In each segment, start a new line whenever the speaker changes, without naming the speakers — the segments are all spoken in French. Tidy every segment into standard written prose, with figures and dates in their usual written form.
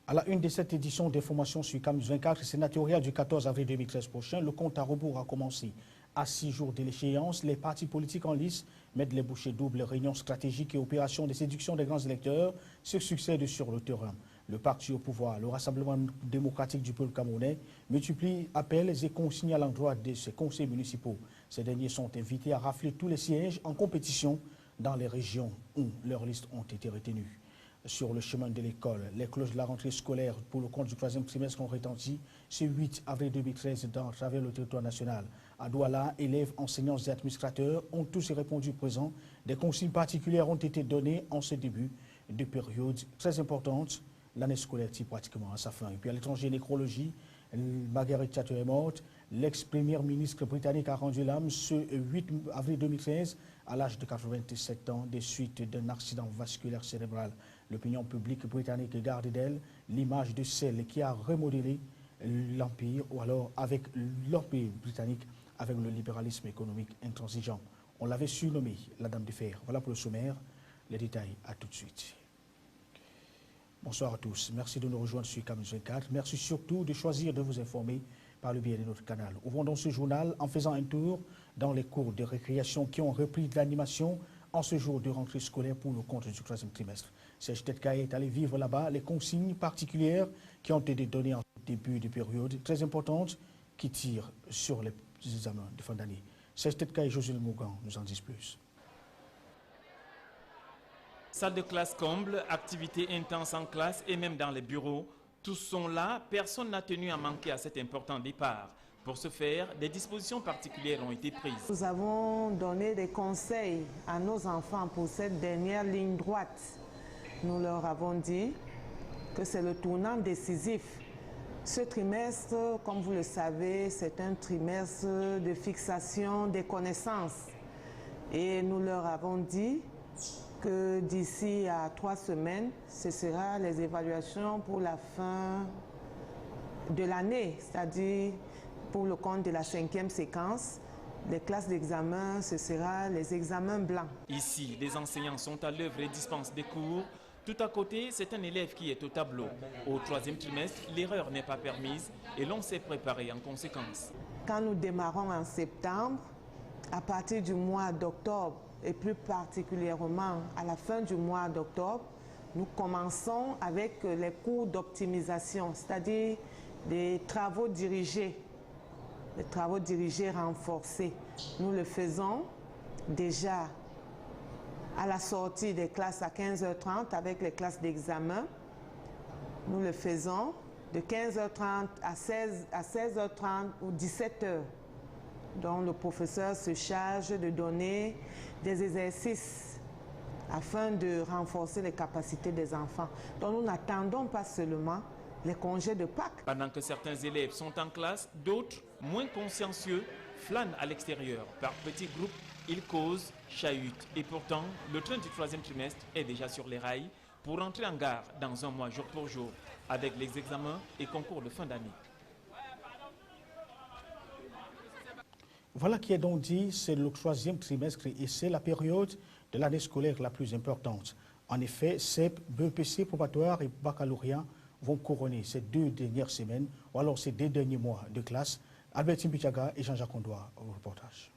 À la une de cette édition d'information sur CAMUS 24 sénatoriale du 14 avril 2013 prochain, le compte à rebours a commencé. À 6 jours de l'échéance, les partis politiques en lice mettent les bouchées doubles, réunions stratégiques et opérations de séduction des grands électeurs se succèdent sur le terrain. Le parti au pouvoir, le Rassemblement démocratique du peuple camerounais, multiplie appels et consignes à l'endroit de ses conseils municipaux. Ces derniers sont invités à rafler tous les sièges en compétition dans les régions où leurs listes ont été retenues. Sur le chemin de l'école, les cloches de la rentrée scolaire pour le compte du 3e trimestre ont retenti ce 8 avril 2013 à travers le territoire national. À Douala, élèves, enseignants et administrateurs ont tous répondu présents. Des consignes particulières ont été données en ce début de période très importante. L'année scolaire tire pratiquement à sa fin. Et puis à l'étranger, nécrologie, Margaret Thatcher est morte. L'ex-premier ministre britannique a rendu l'âme ce 8 avril 2013 à l'âge de 87 ans des suites d'un accident vasculaire cérébral. L'opinion publique britannique garde d'elle l'image de celle qui a remodelé l'Empire, ou alors avec l'Empire britannique, avec le libéralisme économique intransigeant. On l'avait surnommée la Dame de Fer. Voilà pour le sommaire. Les détails, à tout de suite. Bonsoir à tous. Merci de nous rejoindre sur CAMUS 24. Merci surtout de choisir de vous informer par le biais de notre canal. Ouvrons donc ce journal en faisant un tour dans les cours de récréation qui ont repris de l'animation en ce jour de rentrée scolaire pour le compte du 3e trimestre. Serge Tetka est allé vivre là-bas les consignes particulières qui ont été données en début de période très importante qui tirent sur les examens de fin d'année. Serge Tetka et Josué Mougan nous en disent plus.
Salle de classe comble, activités intenses en classe et même dans les bureaux. Tous sont là, personne n'a tenu à manquer à cet important départ. Pour ce faire, des dispositions particulières ont été prises.
Nous avons donné des conseils à nos enfants pour cette dernière ligne droite. Nous leur avons dit que c'est le tournant décisif. Ce trimestre, comme vous le savez, c'est un trimestre de fixation des connaissances. Et nous leur avons dit que d'ici à 3 semaines, ce sera les évaluations pour la fin de l'année, c'est-à-dire pour le compte de la 5e séquence. Les classes d'examen, ce sera les examens blancs.
Ici, les enseignants sont à l'œuvre et dispensent des cours. Tout à côté, c'est un élève qui est au tableau. Au 3e trimestre, l'erreur n'est pas permise et l'on s'est préparé en conséquence.
Quand nous démarrons en septembre, à partir du mois d'octobre, et plus particulièrement à la fin du mois d'octobre, nous commençons avec les cours d'optimisation, c'est-à-dire des travaux dirigés renforcés. Nous le faisons déjà à la sortie des classes à 15h30 avec les classes d'examen. Nous le faisons de 15h30 à 16h30 ou 17h. dont le professeur se charge de donner des exercices afin de renforcer les capacités des enfants. Donc nous n'attendons pas seulement les congés de Pâques.
Pendant que certains élèves sont en classe, d'autres, moins consciencieux, flânent à l'extérieur. Par petits groupes, ils causent, chahutent. Et pourtant, le train du 3e trimestre est déjà sur les rails pour entrer en gare dans un mois jour pour jour, avec les examens et concours de fin d'année.
Voilà qui est donc dit, c'est le 3e trimestre et c'est la période de l'année scolaire la plus importante. En effet, CEP, BEPC, probatoire et baccalauréat vont couronner ces 2 dernières semaines ou alors ces 2 derniers mois de classe. Albertine Pichaga et Jean-Jacques Ondoa au reportage.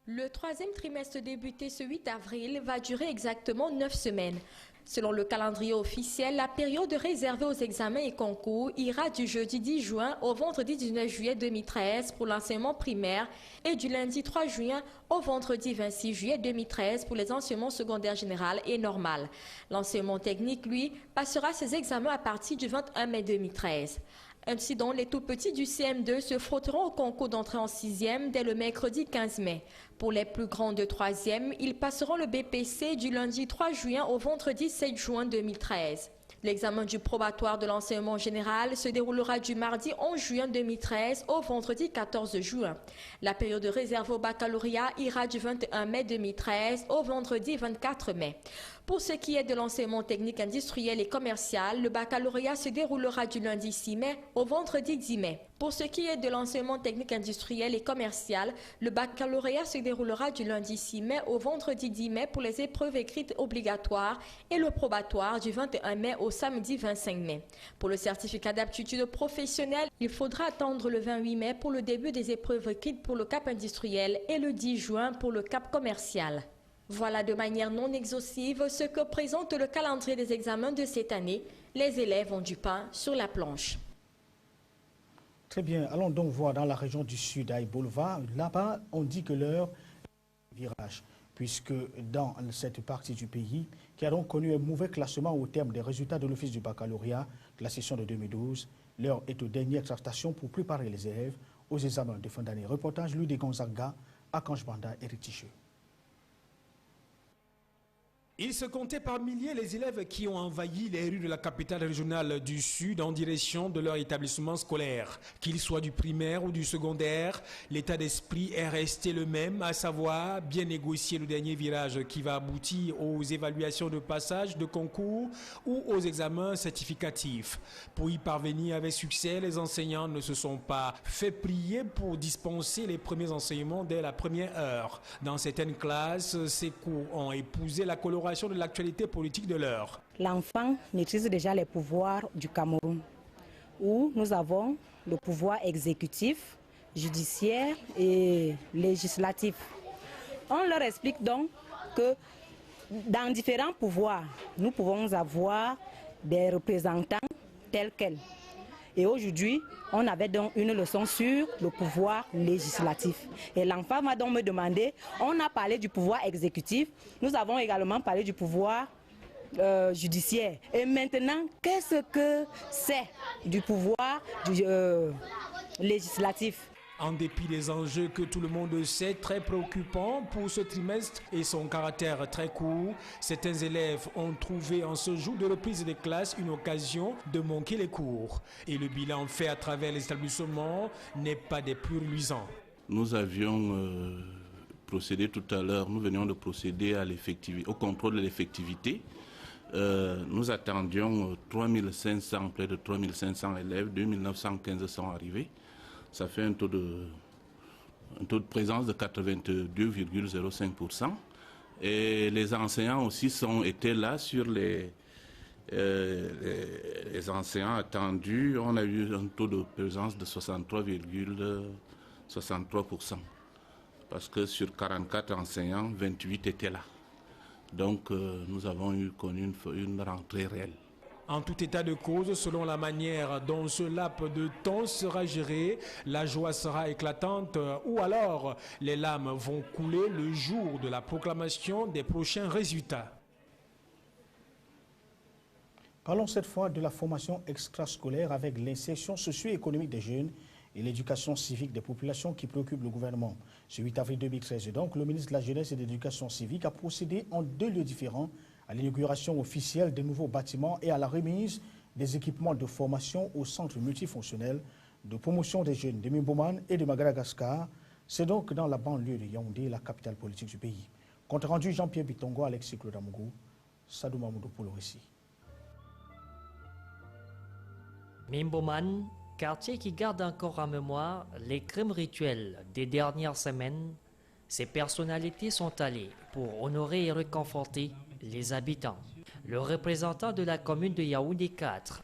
Le 3e trimestre débuté ce 8 avril va durer exactement 9 semaines. Selon le calendrier officiel, la période réservée aux examens et concours ira du jeudi 10 juin au vendredi 19 juillet 2013 pour l'enseignement primaire et du lundi 3 juin au vendredi 26 juillet 2013 pour les enseignements secondaires général et normal. L'enseignement technique, lui, passera ses examens à partir du 21 mai 2013. Ainsi donc, les tout-petits du CM2 se frotteront au concours d'entrée en 6e dès le mercredi 15 mai. Pour les plus grands de 3e, ils passeront le BPC du lundi 3 juin au vendredi 7 juin 2013. L'examen du probatoire de l'enseignement général se déroulera du mardi 11 juin 2013 au vendredi 14 juin. La période réservée au baccalauréat ira du 21 mai 2013 au vendredi 24 mai. Pour ce qui est de l'enseignement technique industriel et commercial, le baccalauréat se déroulera du lundi 6 mai au vendredi 10 mai. Pour ce qui est de l'enseignement technique industriel et commercial, le baccalauréat se déroulera du lundi 6 mai au vendredi 10 mai pour les épreuves écrites obligatoires et le probatoire du 21 mai au samedi 25 mai. Pour le certificat d'aptitude professionnelle, il faudra attendre le 28 mai pour le début des épreuves écrites pour le cap industriel et le 10 juin pour le cap commercial. Voilà de manière non exhaustive ce que présente le calendrier des examens de cette année. Les élèves ont du pain sur la planche.
Très bien, allons donc voir dans la région du Sud, à Ibolva. Là-bas, on dit que l'heure est virage, puisque dans cette partie du pays, qui a donc connu un mauvais classement au terme des résultats de l'Office du baccalauréat de la session de 2012, l'heure est aux dernières tractations pour préparer les élèves aux examens de fin d'année. Reportage Louis de Gonzaga, Akanj Banda et Riticheux.
Il se comptait par milliers les élèves qui ont envahi les rues de la capitale régionale du Sud en direction de leur établissement scolaire. Qu'ils soient du primaire ou du secondaire, l'état d'esprit est resté le même, à savoir bien négocier le dernier virage qui va aboutir aux évaluations de passage de concours ou aux examens certificatifs. Pour y parvenir avec succès, les enseignants ne se sont pas fait prier pour dispenser les premiers enseignements dès la première heure. Dans certaines classes, ces cours ont épousé la coloration de l'actualité politique de l'heure.
L'enfant maîtrise déjà les pouvoirs du Cameroun, où nous avons le pouvoir exécutif, judiciaire et législatif. On leur explique donc que dans différents pouvoirs, nous pouvons avoir des représentants tels quels. Et aujourd'hui, on avait donc une leçon sur le pouvoir législatif. Et l'enfant va donc me demander, on a parlé du pouvoir exécutif, nous avons également parlé du pouvoir judiciaire. Et maintenant, qu'est-ce que c'est du pouvoir législatif ?
En dépit des enjeux que tout le monde sait très préoccupants pour ce trimestre et son caractère très court, certains élèves ont trouvé en ce jour de reprise des classes une occasion de manquer les cours. Et le bilan fait à travers les établissements n'est pas des plus reluisants.
Nous avions procédé tout à l'heure, nous venions de procéder à au contrôle de l'effectivité. Nous attendions 3500, près de 3500 élèves, 2915 sont arrivés. Ça fait un taux de présence de 82,05%. Et les enseignants aussi étaient là sur les enseignants attendus. On a eu un taux de présence de 63,63%. Parce que sur 44 enseignants, 28 étaient là. Donc nous avons connu une rentrée réelle.
En tout état de cause, selon la manière dont ce laps de temps sera géré, la joie sera éclatante ou alors les larmes vont couler le jour de la proclamation des prochains résultats.
Parlons cette fois de la formation extrascolaire avec l'insertion socio-économique des jeunes et l'éducation civique des populations qui préoccupent le gouvernement. Ce 8 avril 2013, donc, le ministre de la Jeunesse et de l'Éducation civique a procédé en 2 lieux différents à l'inauguration officielle des nouveaux bâtiments et à la remise des équipements de formation au centre multifonctionnel de promotion des jeunes de Mbomane et de Madagascar. C'est donc dans la banlieue de Yaoundé, la capitale politique du pays. Compte rendu Jean-Pierre Bitongo, Alexis Claude Amougou, Sadou Mamoudou pour le récit.
Mbomane, quartier qui garde encore en mémoire les crimes rituels des dernières semaines, ces personnalités sont allées pour honorer et réconforter les habitants. Le représentant de la commune de Yaoundé 4,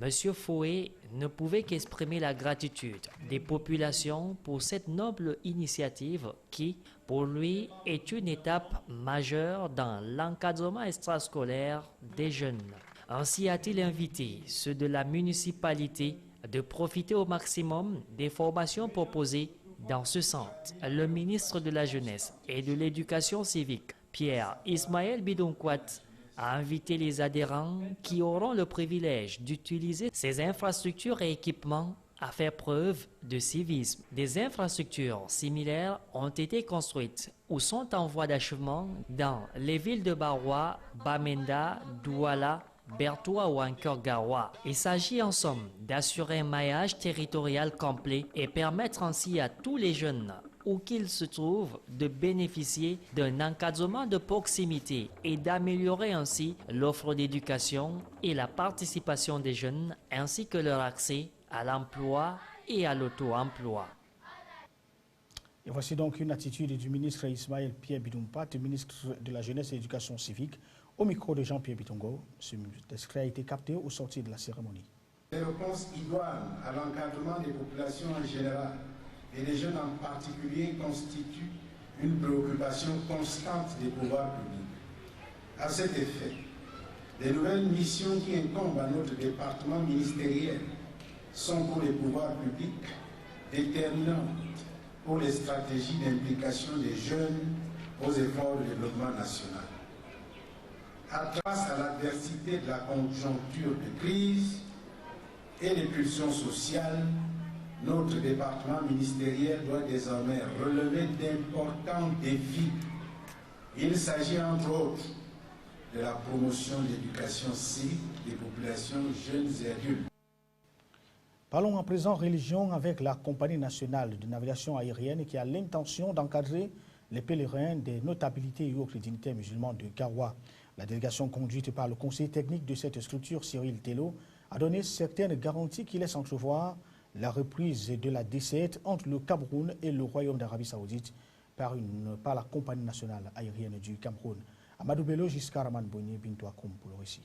M. Foué, ne pouvait qu'exprimer la gratitude des populations pour cette noble initiative qui, pour lui, est une étape majeure dans l'encadrement extrascolaire des jeunes. Ainsi a-t-il invité ceux de la municipalité de profiter au maximum des formations proposées dans ce centre. Le ministre de la Jeunesse et de l'Éducation civique, Pierre Ismaël Bidonkwat, a invité les adhérents qui auront le privilège d'utiliser ces infrastructures et équipements à faire preuve de civisme. Des infrastructures similaires ont été construites ou sont en voie d'achèvement dans les villes de Baroua, Bamenda, Douala, Bertoua ou encore Garoua. Il s'agit en somme d'assurer un maillage territorial complet et permettre ainsi à tous les jeunes, où qu'ils se trouvent, de bénéficier d'un encadrement de proximité et d'améliorer ainsi l'offre d'éducation et la participation des jeunes ainsi que leur accès à l'emploi et à l'auto-emploi.
Et voici donc une attitude du ministre Ismaël Pierre Bidoumpat, ministre de la Jeunesse et de l'Éducation civique, au micro de Jean-Pierre Bitongo. Ce extrait a été capté au sortir de la cérémonie.
Les réponses idoines à l'encadrement des populations en général et des jeunes en particulier constituent une préoccupation constante des pouvoirs publics. À cet effet, les nouvelles missions qui incombent à notre département ministériel sont pour les pouvoirs publics déterminantes pour les stratégies d'implication des jeunes aux efforts de développement national. Face à l'adversité de la conjoncture de crise et les pulsions sociales, notre département ministériel doit désormais relever d'importants défis. Il s'agit entre autres de la promotion de l'éducation civique des populations jeunes et adultes.
Parlons à présent religion avec la Compagnie nationale de navigation aérienne qui a l'intention d'encadrer les pèlerins des notabilités et autres dignitaires musulmans de Garoua. La délégation conduite par le conseiller technique de cette structure, Cyril Tello, a donné certaines garanties qui laissent entrevoir la reprise de la desserte entre le Cameroun et le Royaume d'Arabie Saoudite par la Compagnie nationale aérienne du Cameroun. Amadou Bello, Giscard Bonnier, Bintou Akoum pour le récit.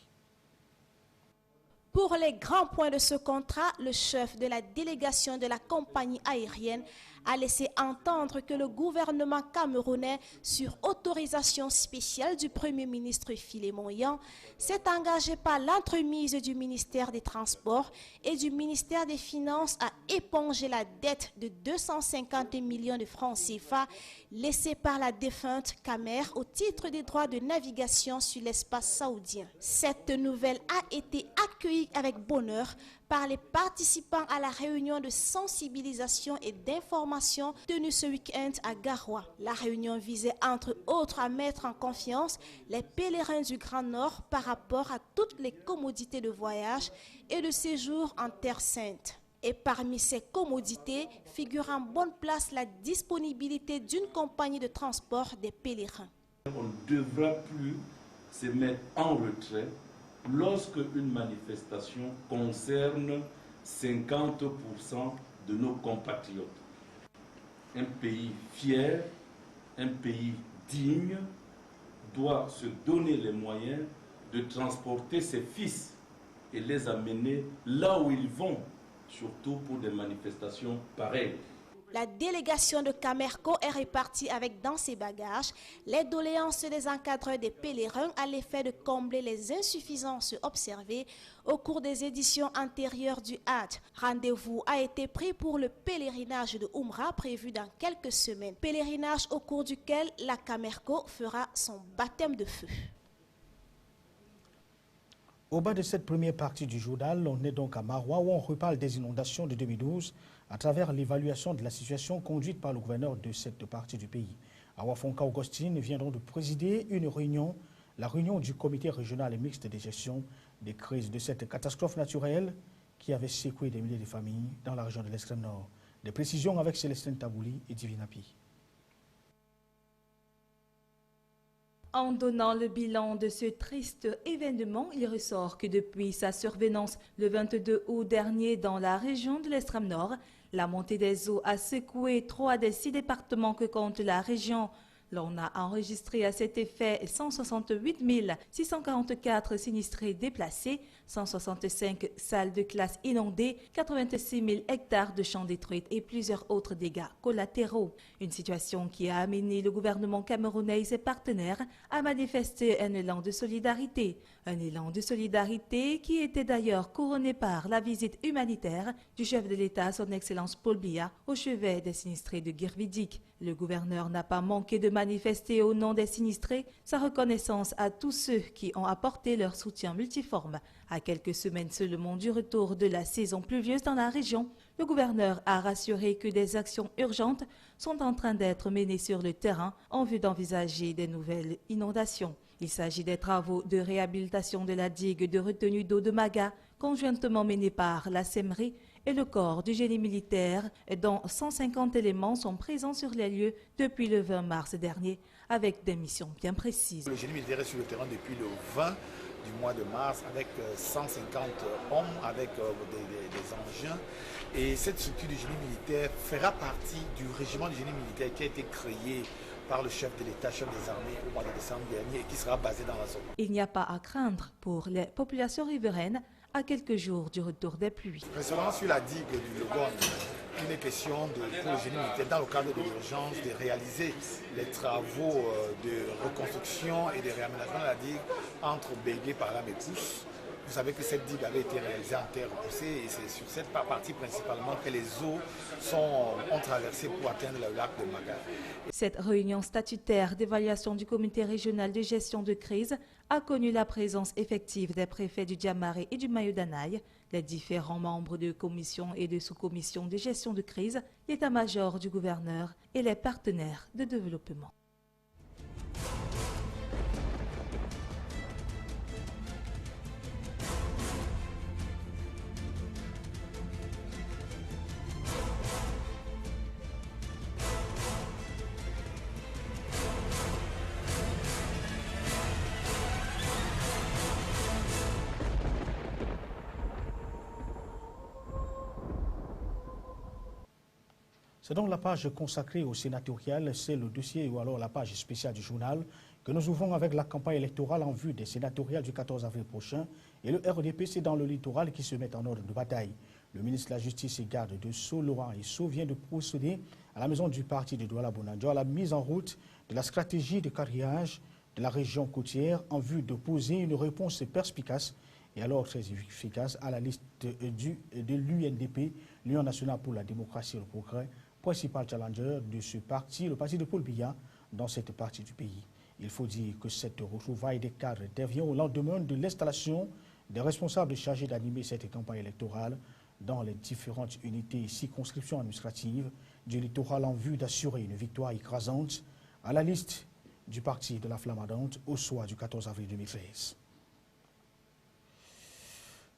Pour les grands points de ce contrat, le chef de la délégation de la compagnie aérienne a laissé entendre que le gouvernement camerounais, sur autorisation spéciale du Premier ministre Philémon Yan, s'est engagé par l'entremise du ministère des Transports et du ministère des Finances à éponger la dette de 250 millions de francs CFA laissée par la défunte Camer au titre des droits de navigation sur l'espace saoudien. Cette nouvelle a été accueillie avec bonheur par les participants à la réunion de sensibilisation et d'information tenue ce week-end à Garoua. La réunion visait entre autres à mettre en confiance les pèlerins du Grand Nord par rapport à toutes les commodités de voyage et de séjour en Terre Sainte. Et parmi ces commodités figure en bonne place la disponibilité d'une compagnie de transport des pèlerins.
On ne devra plus se mettre en retrait lorsque une manifestation concerne 50% de nos compatriotes. Un pays fier, un pays digne doit se donner les moyens de transporter ses fils et les amener là où ils vont, surtout pour des manifestations pareilles.
La délégation de Camerco est répartie avec dans ses bagages les doléances des encadreurs des pèlerins à l'effet de combler les insuffisances observées au cours des éditions antérieures du Hajj. Rendez-vous a été pris pour le pèlerinage de Oumra prévu dans quelques semaines. Pèlerinage au cours duquel la Camerco fera son baptême de feu.
Au bas de cette première partie du journal, on est donc à Maroua où on reparle des inondations de 2012 à travers l'évaluation de la situation conduite par le gouverneur de cette partie du pays. Awa Fonka Augustine vient donc de présider une réunion, la réunion du comité régional et mixte de gestion des crises de cette catastrophe naturelle qui avait secoué des milliers de familles dans la région de l'extrême nord. Des précisions avec Célestine Tabouli et Divinapi.
En donnant le bilan de ce triste événement, il ressort que depuis sa survenance le 22 août dernier dans la région de l'extrême nord, la montée des eaux a secoué 3 des 6 départements que compte la région. L'on a enregistré à cet effet 168 644 sinistrés déplacés, 165 salles de classe inondées, 86 000 hectares de champs détruits et plusieurs autres dégâts collatéraux. Une situation qui a amené le gouvernement camerounais et ses partenaires à manifester un élan de solidarité. Un élan de solidarité qui était d'ailleurs couronné par la visite humanitaire du chef de l'État, son Excellence Paul Biya, au chevet des sinistrés de Guirvidic. Le gouverneur n'a pas manqué de manifester au nom des sinistrés sa reconnaissance à tous ceux qui ont apporté leur soutien multiforme. À quelques semaines seulement du retour de la saison pluvieuse dans la région, le gouverneur a rassuré que des actions urgentes sont en train d'être menées sur le terrain en vue d'envisager des nouvelles inondations. Il s'agit des travaux de réhabilitation de la digue de retenue d'eau de Maga, conjointement menés par la SEMRI et le corps du génie militaire, dont 150 éléments sont présents sur les lieux depuis le 20 mars dernier, avec des missions bien précises.
Le génie militaire est sur le terrain depuis le 20 du mois de mars avec 150 hommes, avec des engins. Et cette structure du génie militaire fera partie du régiment du génie militaire qui a été créé par le chef de l'État, chef des armées au mois de décembre dernier et qui sera basé dans la zone.
Il n'y a pas à craindre pour les populations riveraines à quelques jours du retour des pluies.
Précédemment sur la digue du Logone, il est question pour le génie militaire, dans le cadre de l'urgence, de réaliser les travaux de reconstruction et de réaménagement de la digue entre Bégué, Palam et Pousse. Vous savez que cette digue avait été réalisée en terre repoussée et c'est sur cette partie principalement que les eaux ont traversé pour atteindre le lac de Maga.
Cette réunion statutaire d'évaluation du comité régional de gestion de crise a connu la présence effective des préfets du Diamaré et du Mayo-Danaï, les différents membres de commissions et de sous-commissions de gestion de crise, l'état-major du gouverneur et les partenaires de développement.
C'est donc la page consacrée au sénatorial, c'est le dossier ou alors la page spéciale du journal que nous ouvrons avec la campagne électorale en vue des sénatoriales du 14 avril prochain et le RDPC dans le littoral qui se met en ordre de bataille. Le ministre de la Justice et garde de Sceaux, Laurent Issou, vient de procéder à la maison du parti de Douala Bonanjo à la mise en route de la stratégie de quadrillage de la région côtière en vue de poser une réponse perspicace et alors très efficace à la liste de l'UNDP, l'Union nationale pour la démocratie et le progrès, principal challenger de ce parti, le parti de Paul Biya, dans cette partie du pays. Il faut dire que cette retrouvaille des cadres intervient au lendemain de l'installation des responsables chargés d'animer cette campagne électorale dans les différentes unités et circonscriptions administratives du littoral en vue d'assurer une victoire écrasante à la liste du parti de la Flamme Ardente au soir du 14 avril 2013.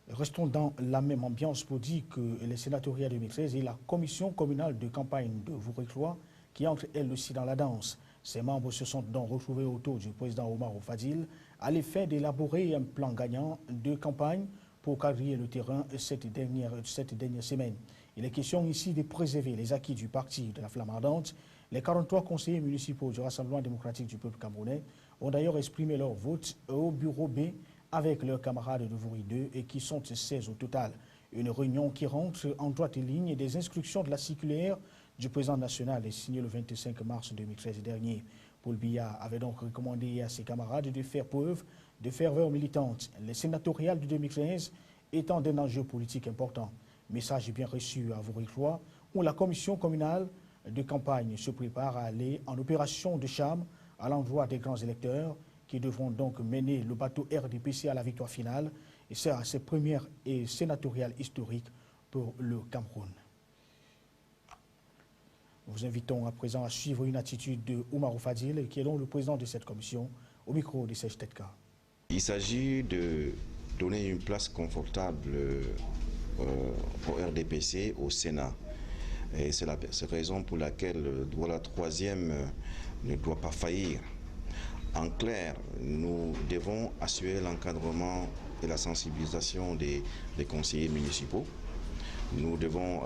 Restons dans la même ambiance pour dire que les sénatoriales 2013 et la commission communale de campagne de Vouréclois qui entre elle aussi dans la danse. Ces membres se sont donc retrouvés autour du président Omar Fadil à l'effet d'élaborer un plan gagnant de campagne pour quadriller le terrain cette dernière semaine. Il est question ici de préserver les acquis du parti de la Flamme Ardente. Les 43 conseillers municipaux du Rassemblement démocratique du peuple camerounais ont d'ailleurs exprimé leur vote au bureau B avec leurs camarades de Voury 2 et qui sont 16 au total. Une réunion qui rentre en droite ligne des instructions de la circulaire du président national et signée le 25 mars 2013 dernier. Paul Biya avait donc recommandé à ses camarades de faire preuve de ferveur militante, les sénatoriales de 2013 étant d'un enjeu politique important. Message bien reçu à Voury-Clois, où la commission communale de campagne se prépare à aller en opération de charme à l'endroit des grands électeurs qui devront donc mener le bateau RDPC à la victoire finale et c'est à ses premières et sénatoriales historiques pour le Cameroun. Nous vous invitons à présent à suivre une attitude de Omar Fadil, qui est donc le président de cette commission, au micro de Serge Tetka.
Il s'agit de donner une place confortable au RDPC, au Sénat. Et c'est la raison pour laquelle la troisième ne doit pas faillir. En clair, nous devons assurer l'encadrement et la sensibilisation des conseillers municipaux. Nous devons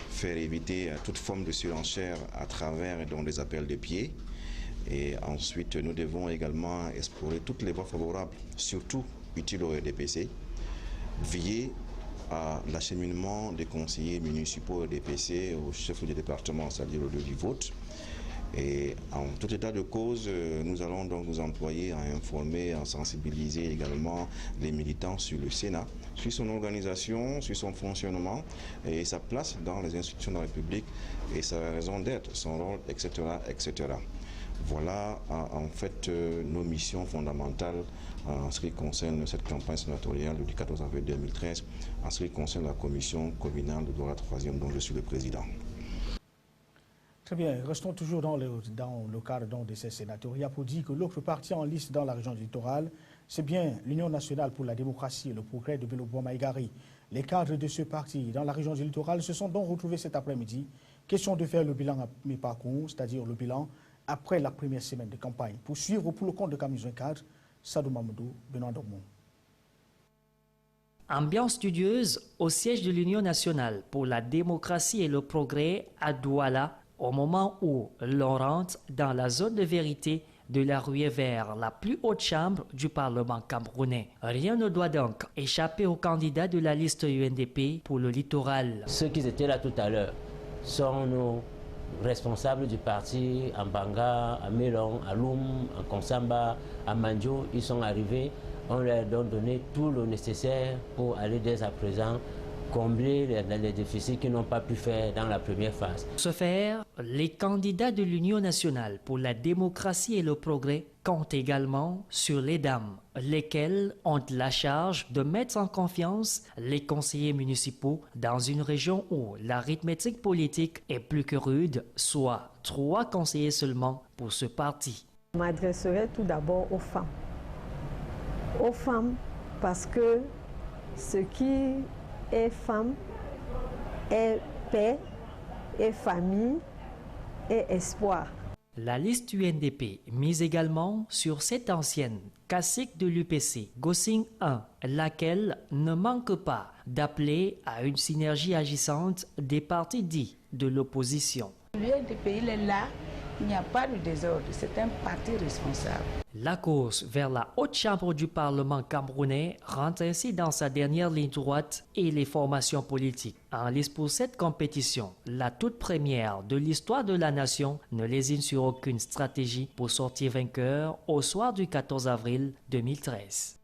faire éviter toute forme de surenchère à travers des appels de pied. Et ensuite, nous devons également explorer toutes les voies favorables, surtout utiles au RDPC, veiller à l'acheminement des conseillers municipaux RDPC au chef du département, c'est-à-dire au lieu du vote. Et en tout état de cause, nous allons donc nous employer à informer, à sensibiliser également les militants sur le Sénat, sur son organisation, sur son fonctionnement et sa place dans les institutions de la République et sa raison d'être, son rôle, etc., etc. Voilà en fait nos missions fondamentales en ce qui concerne cette campagne sénatoriale du 14 avril 2013, en ce qui concerne la commission communale de Douala 3e dont je suis le président.
Très bien, restons toujours dans le cadre de ces sénatoriales pour dire que l'autre parti en liste dans la région du littoral, c'est bien l'Union nationale pour la démocratie et le progrès de Bello Maïgari. Les cadres de ce parti dans la région du littoral se sont donc retrouvés cet après-midi. Question de faire le bilan à mi-parcours, c'est-à-dire le bilan après la première semaine de campagne. Pour suivre pour le compte de Camille 24, Sadou Mamadou, Benoît Dormont.
Ambiance studieuse au siège de l'Union nationale pour la démocratie et le progrès à Douala, au moment où l'on rentre dans la zone de vérité de la ruée vers la plus haute chambre du Parlement camerounais. Rien ne doit donc échapper aux candidats de la liste UNDP pour le littoral.
Ceux qui étaient là tout à l'heure sont nos responsables du parti à Mbanga, à Melon, à Loum, à Konsamba, à Mandjo. Ils sont arrivés, on leur a donné tout le nécessaire pour aller dès à présent combler les déficits qu'ils n'ont pas pu faire dans la première phase.
Ce faire, les candidats de l'Union nationale pour la démocratie et le progrès comptent également sur les dames, lesquelles ont la charge de mettre en confiance les conseillers municipaux dans une région où l'arithmétique politique est plus que rude, soit 3 conseillers seulement pour ce parti.
Je m'adresserai tout d'abord aux femmes. Aux femmes parce que ce qui est femme, est paix, est famille, est espoir.
La liste UNDP mise également sur cette ancienne cacique de l'UPC, Gossing 1, laquelle ne manque pas d'appeler à une synergie agissante des partis dits de l'opposition.
L'UNDP, il est là, il n'y a pas de désordre, c'est un parti responsable.
La course vers la haute chambre du Parlement camerounais rentre ainsi dans sa dernière ligne droite et les formations politiques en lice pour cette compétition, la toute première de l'histoire de la nation, ne lésine sur aucune stratégie pour sortir vainqueur au soir du 14 avril 2013.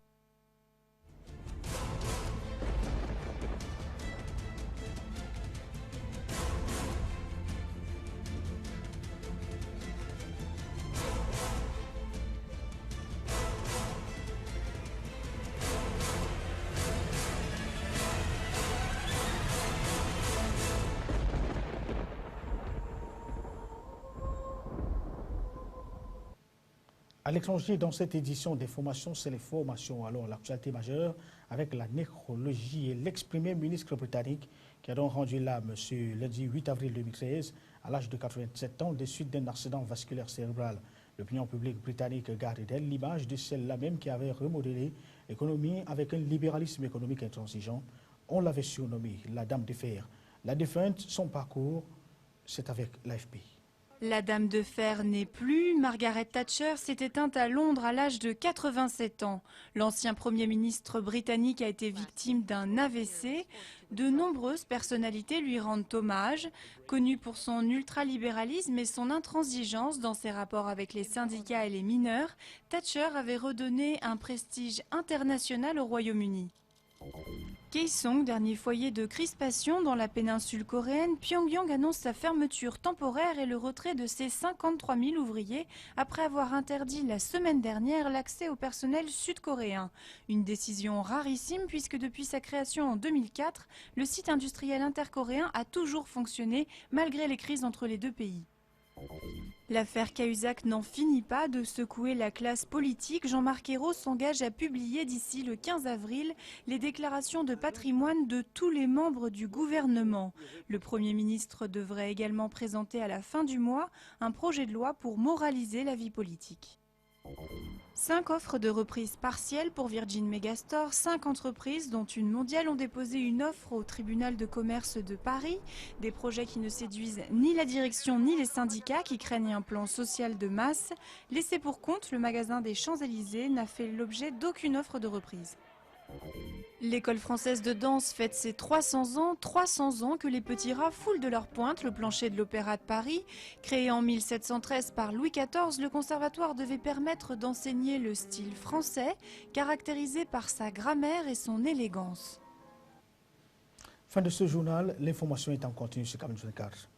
À l'étranger, dans cette édition des formations, c'est les formations. Alors, l'actualité majeure avec la nécrologie et l'ex-premier ministre britannique qui a donc rendu l'âme ce lundi 8 avril 2013 à l'âge de 87 ans des suites d'un accident vasculaire cérébral. L'opinion publique britannique garde d'elle l'image de celle-là même qui avait remodélé l'économie avec un libéralisme économique intransigeant. On l'avait surnommée la Dame de Fer. La défunte, son parcours, c'est avec l'AFP.
La Dame de Fer n'est plus. Margaret Thatcher s'est éteinte à Londres à l'âge de 87 ans. L'ancien Premier ministre britannique a été victime d'un AVC. De nombreuses personnalités lui rendent hommage. Connue pour son ultralibéralisme et son intransigeance dans ses rapports avec les syndicats et les mineurs, Thatcher avait redonné un prestige international au Royaume-Uni. Kaesong, dernier foyer de crispation dans la péninsule coréenne, Pyongyang annonce sa fermeture temporaire et le retrait de ses 53 000 ouvriers après avoir interdit la semaine dernière l'accès au personnel sud-coréen. Une décision rarissime puisque depuis sa création en 2004, le site industriel intercoréen a toujours fonctionné malgré les crises entre les deux pays. L'affaire Cahuzac n'en finit pas de secouer la classe politique. Jean-Marc Ayrault s'engage à publier d'ici le 15 avril les déclarations de patrimoine de tous les membres du gouvernement. Le Premier ministre devrait également présenter à la fin du mois un projet de loi pour moraliser la vie politique. 5 offres de reprise partielle pour Virgin Megastore. 5 entreprises, dont une mondiale, ont déposé une offre au tribunal de commerce de Paris. Des projets qui ne séduisent ni la direction ni les syndicats qui craignent un plan social de masse. Laissé pour compte, le magasin des Champs-Élysées n'a fait l'objet d'aucune offre de reprise. L'école française de danse fête ses 300 ans que les petits rats foulent de leur pointe le plancher de l'Opéra de Paris. Créé en 1713 par Louis XIV, le conservatoire devait permettre d'enseigner le style français, caractérisé par sa grammaire et son élégance.
Fin de ce journal, l'information est en continu sur Camille 24.